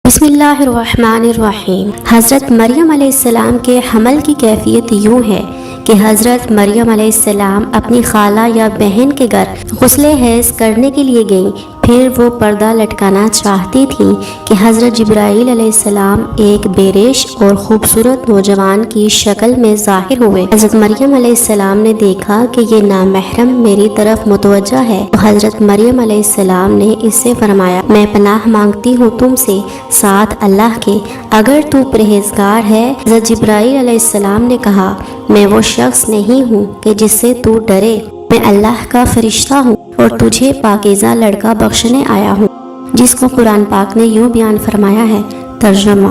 بسم اللہ الرحمن الرحیم۔ حضرت مریم علیہ السلام کے حمل کی کیفیت یوں ہے کہ حضرت مریم علیہ السلام اپنی خالہ یا بہن کے گھر غسل حیض کرنے کے لیے گئیں۔ پھر وہ پردہ لٹکانا چاہتی تھیں کہ حضرت جبرائیل علیہ السلام ایک بے ریش اور خوبصورت نوجوان کی شکل میں ظاہر ہوئے۔ حضرت مریم علیہ السلام نے دیکھا کہ یہ نامحرم میری طرف متوجہ ہے تو حضرت مریم علیہ السلام نے اس سے فرمایا، میں پناہ مانگتی ہوں تم سے ساتھ اللہ کے، اگر تو پرہیزگار ہے۔ حضرت جبرائیل علیہ السلام نے کہا، میں وہ شخص نہیں ہوں کہ جس سے تو ڈرے، میں اللہ کا فرشتہ ہوں اور تجھے پاکیزہ لڑکا بخشنے آیا ہوں، جس کو قرآن پاک نے یوں بیان فرمایا ہے۔ ترجمہ: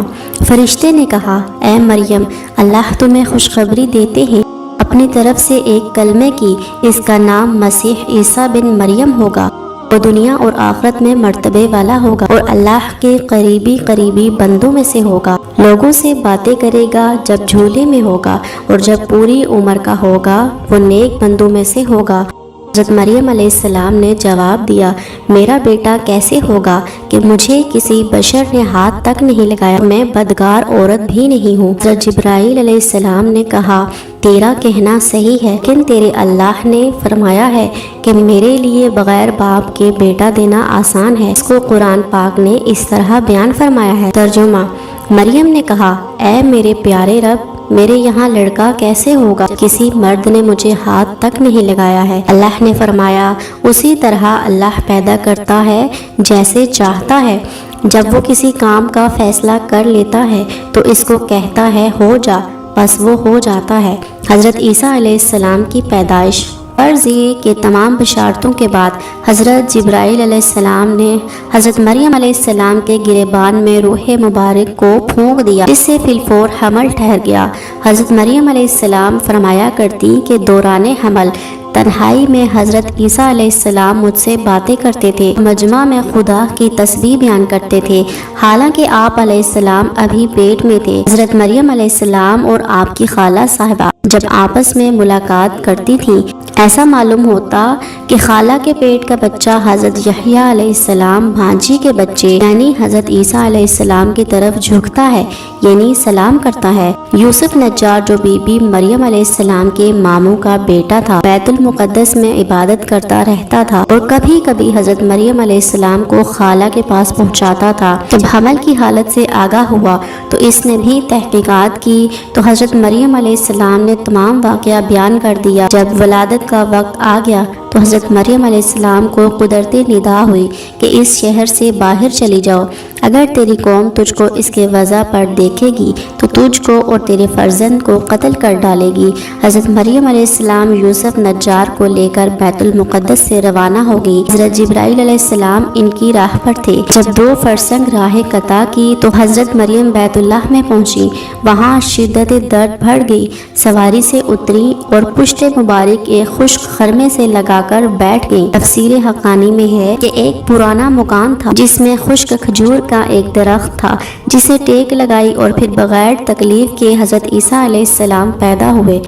فرشتے نے کہا، اے مریم، اللہ تمہیں خوشخبری دیتے ہیں اپنی طرف سے ایک کلمے کی، اس کا نام مسیح عیسیٰ بن مریم ہوگا، وہ دنیا اور آخرت میں مرتبے والا ہوگا اور اللہ کے قریبی بندوں میں سے ہوگا، لوگوں سے باتیں کرے گا جب جھولے میں ہوگا اور جب پوری عمر کا ہوگا وہ نیک بندوں میں سے ہوگا۔ حضرت مریم علیہ السلام نے جواب دیا، میرا بیٹا کیسے ہوگا کہ مجھے کسی بشر نے ہاتھ تک نہیں لگایا، میں بدگار عورت بھی نہیں ہوں۔ حضرت جبرائیل علیہ السلام نے کہا، تیرا کہنا صحیح ہے، لیکن تیرے اللہ نے فرمایا ہے کہ میرے لیے بغیر باپ کے بیٹا دینا آسان ہے۔ اس کو قرآن پاک نے اس طرح بیان فرمایا ہے۔ ترجمہ: مریم نے کہا، اے میرے پیارے رب، میرے یہاں لڑکا کیسے ہوگا؟ کسی مرد نے مجھے ہاتھ تک نہیں لگایا ہے۔ اللہ نے فرمایا، اسی طرح اللہ پیدا کرتا ہے جیسے چاہتا ہے۔ جب وہ کسی کام کا فیصلہ کر لیتا ہے تو اس کو کہتا ہے ہو جا، بس وہ ہو جاتا ہے۔ حضرت عیسیٰ علیہ السلام کی پیدائش۔ فرض یہ کہ تمام بشارتوں کے بعد حضرت جبرائیل علیہ السلام نے حضرت مریم علیہ السلام کے گریبان میں روح مبارک کو پھونک دیا، جس سے فی الفور حمل ٹھہر گیا۔ حضرت مریم علیہ السلام فرمایا کرتی کہ دوران حمل تنہائی میں حضرت عیسیٰ علیہ السلام مجھ سے باتیں کرتے تھے، مجمع میں خدا کی تسبیح بیان کرتے تھے، حالانکہ آپ علیہ السلام ابھی پیٹ میں تھے۔ حضرت مریم علیہ السلام اور آپ کی خالہ صاحبہ جب آپس میں ملاقات کرتی تھیں، ایسا معلوم ہوتا کہ خالہ کے پیٹ کا بچہ حضرت یحییٰ علیہ السلام بھانجی کے بچے یعنی حضرت عیسیٰ علیہ السلام کی طرف جھکتا ہے، یعنی سلام کرتا ہے۔ یوسف نجار جو بی بی مریم علیہ السلام کے ماموں کا بیٹا تھا، بیت المقدس میں عبادت کرتا رہتا تھا اور کبھی کبھی حضرت مریم علیہ السلام کو خالہ کے پاس پہنچاتا تھا۔ جب حمل کی حالت سے آگاہ ہوا تو اس نے بھی تحقیقات کی تو حضرت مریم علیہ السلام نے تمام واقعہ بیان کر دیا۔ جب ولادت کا وقت آ گیا تو حضرت مریم علیہ السلام کو قدرتی ندا ہوئی کہ اس شہر سے باہر چلی جاؤ، اگر تیری قوم تجھ کو اس کے وضع پر دیکھے گی تو تجھ کو اور تیرے فرزند کو قتل کر ڈالے گی۔ حضرت مریم علیہ السلام یوسف نجار کو لے کر بیت المقدس سے روانہ ہو گئی۔ حضرت جبرائیل علیہ السلام ان کی راہ پر تھے۔ جب 2 فرسنگ راہ قطع کی تو حضرت مریم بیت اللہ میں پہنچی، وہاں شدت درد بڑھ گئی، سواری سے اتری اور پشت مبارک ایک خشک خرمے سے لگا کر بیٹھ گئی۔ تفسیر حقانی میں ہے کہ ایک پرانا مکان تھا جس میں خشک کھجور کا ایک درخت تھا، جسے ٹیک لگائی اور پھر بغیر تکلیف کے حضرت عیسیٰ علیہ السلام پیدا ہوئے۔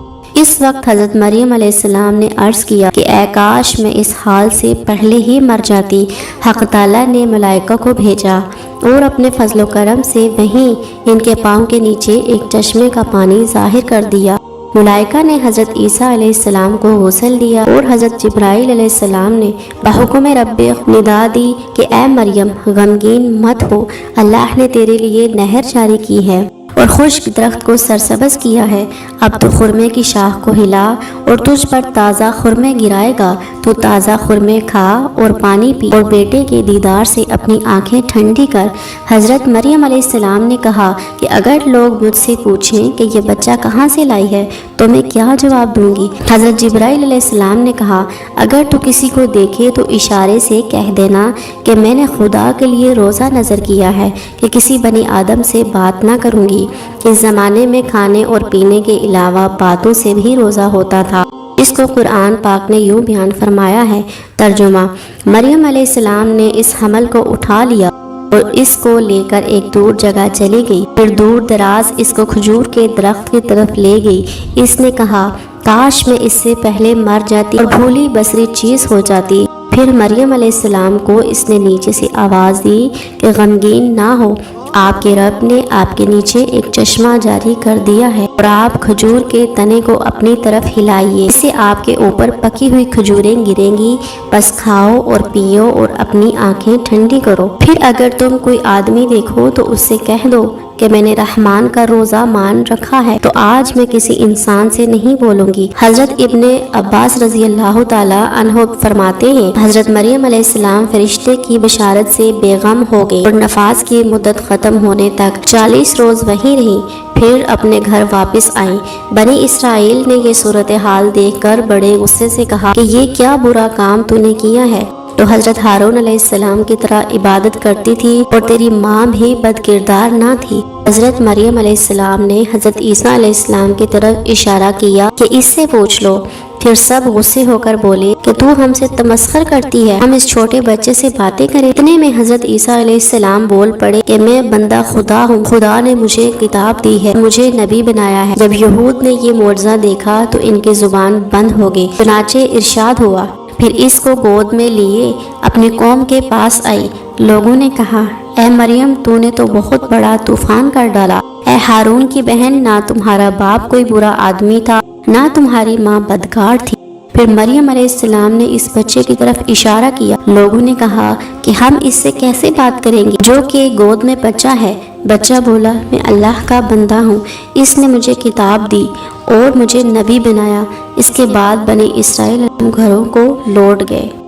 اس وقت حضرت مریم علیہ السلام نے عرض کیا کہ اے کاش میں اس حال سے پہلے ہی مر جاتی۔ حق تعالیٰ نے ملائکہ کو بھیجا اور اپنے فضل و کرم سے وہیں ان کے پاؤں کے نیچے ایک چشمے کا پانی ظاہر کر دیا۔ ملائکہ نے حضرت عیسیٰ علیہ السلام کو غسل دیا اور حضرت جبرائیل علیہ السلام نے بحکم رب ندا دی کہ اے مریم غمگین مت ہو، اللہ نے تیرے لیے نہر جاری کی ہے اور خشک درخت کو سرسبز کیا ہے، اب تو خرمے کی شاخ کو ہلا اور تجھ پر تازہ خرمے گرائے گا، تو تازہ خرمے کھا اور پانی پی اور بیٹے کے دیدار سے اپنی آنکھیں ٹھنڈی کر۔ حضرت مریم علیہ السلام نے کہا کہ اگر لوگ مجھ سے پوچھیں کہ یہ بچہ کہاں سے لائی ہے تو میں کیا جواب دوں گی؟ حضرت جبرائیل علیہ السلام نے کہا، اگر تو کسی کو دیکھے تو اشارے سے کہہ دینا کہ میں نے خدا کے لیے روزہ نظر کیا ہے کہ کسی بنی آدم سے بات نہ کروں گی۔ اس زمانے میں کھانے اور پینے کے علاوہ باتوں سے بھی روزہ ہوتا تھا، اس کو قرآن پاک نے یوں بیان فرمایا ہے۔ ترجمہ: مریم علیہ السلام نے اس حمل کو اٹھا لیا اور اس کو لے کر ایک دور جگہ چلی گئی، پھر دور دراز اس کو کھجور کے درخت کی طرف لے گئی۔ اس نے کہا، کاش میں اس سے پہلے مر جاتی اور بھولی بسری چیز ہو جاتی۔ پھر مریم علیہ السلام کو اس نے نیچے سے آواز دی کہ غمگین نہ ہو، آپ کے رب نے آپ کے نیچے ایک چشمہ جاری کر دیا ہے اور آپ کھجور کے تنے کو اپنی طرف ہلائیے، اس سے آپ کے اوپر پکی ہوئی کھجوریں گریں گی، بس کھاؤ اور پیو اور اپنی آنکھیں ٹھنڈی کرو۔ پھر اگر تم کوئی آدمی دیکھو تو اس سے کہہ دو کہ میں نے رحمان کا روزہ مان رکھا ہے، تو آج میں کسی انسان سے نہیں بولوں گی۔ حضرت ابن عباس رضی اللہ تعالی عنہ فرماتے ہیں، حضرت مریم علیہ السلام فرشتے کی بشارت سے بے غم ہو گئی اور نفاس کی مدت ختم ہونے تک 40 روز وہیں رہی، پھر اپنے گھر واپس آئیں۔ بنی اسرائیل نے یہ صورتحال دیکھ کر بڑے غصے سے کہا کہ یہ کیا برا کام تو نے کیا ہے؟ تو حضرت ہارون علیہ السلام کی طرح عبادت کرتی تھی اور تیری ماں بھی بد کردار نہ تھی۔ حضرت مریم علیہ السلام نے حضرت عیسیٰ علیہ السلام کی طرف اشارہ کیا کہ اس سے پوچھ لو۔ پھر سب غصے ہو کر بولے کہ تو ہم سے تمسخر کرتی ہے، ہم اس چھوٹے بچے سے باتیں کریں۔ اتنے میں حضرت عیسیٰ علیہ السلام بول پڑے کہ میں بندہ خدا ہوں، خدا نے مجھے کتاب دی ہے، مجھے نبی بنایا ہے۔ جب یہود نے یہ معجزہ دیکھا تو ان کی زبان بند ہو گئی، چنانچہ ارشاد ہوا، پھر اس کو گود میں لیے اپنی قوم کے پاس آئی۔ لوگوں نے کہا، اے مریم تو نے تو بہت بڑا طوفان کر ڈالا۔ اے ہارون کی بہن، نہ تمہارا باپ کوئی برا آدمی تھا، نہ تمہاری ماں بدکار تھی۔ پھر مریم علیہ السلام نے اس بچے کی طرف اشارہ کیا۔ لوگوں نے کہا کہ ہم اس سے کیسے بات کریں گے جو کہ گود میں بچہ ہے؟ بچہ بولا، میں اللہ کا بندہ ہوں، اس نے مجھے کتاب دی اور مجھے نبی بنایا۔ اس کے بعد بنی اسرائیل گھروں کو لوٹ گئے۔